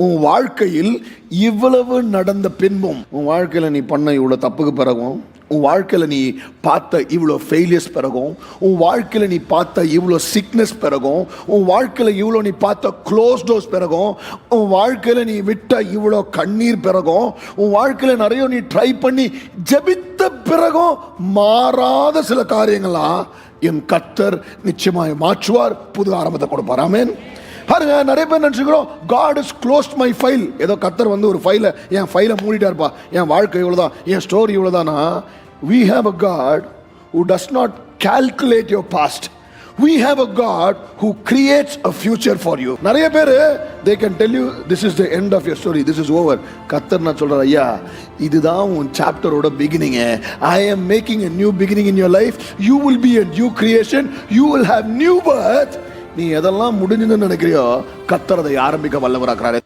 உன் வாழ்க்கையில் இவ்வளவு நடந்த பின்பும், உன் வாழ்க்கையில் நீ பண்ண இவ்வளோ தப்புக்கு பிறகும், உன் வாழ்க்கையில் நீ பார்த்த இவ்வளோ ஃபெயிலியர்ஸ் பிறகும், உன் வாழ்க்கையில் நீ பார்த்த இவ்வளோ சிக்னஸ் பிறகும், உன் வாழ்க்கையில் இவ்வளோ நீ பார்த்த க்ளோஸ் டோர்ஸ் பிறகும், உன் வாழ்க்கையில் நீ விட்ட இவ்வளோ கண்ணீர் பிறகும், உன் வாழ்க்கையில் நிறைய நீ ட்ரை பண்ணி ஜெபித்த பிறகும் மாறாத சில காரியங்களா என் கர்த்தர் நிச்சயமாக மாற்றுவார், புது ஆரம்பத்தை கொடுப்பார். ஆமென். பாருங்க, நிறைய பேர் நினச்சிக்கிறோம் God has closed my file. ஏதோ கர்த்தர் வந்து ஒரு ஃபைலை, என் ஃபைலை மூடிட்டார்ப்பா, என் வாழ்க்கை இவ்வளோதான், என் story இவ்வளோதானா? We have a God who does not calculate your past. We have a God who creates a future for you. நிறைய பேர் they can tell you this is the end of your story, this is over. கர்த்தர் நான் சொல்றார், ஐயா இதுதான் உன் சாப்டரோட beginning. I am making a new beginning in your life. You will be a new creation. You will have new birth. நீ எதெல்லாம் முடிஞ்சுன்னு நினைக்கிறியோ கர்த்தர் அதை ஆரம்பிக்க வல்லவராகிறாரே.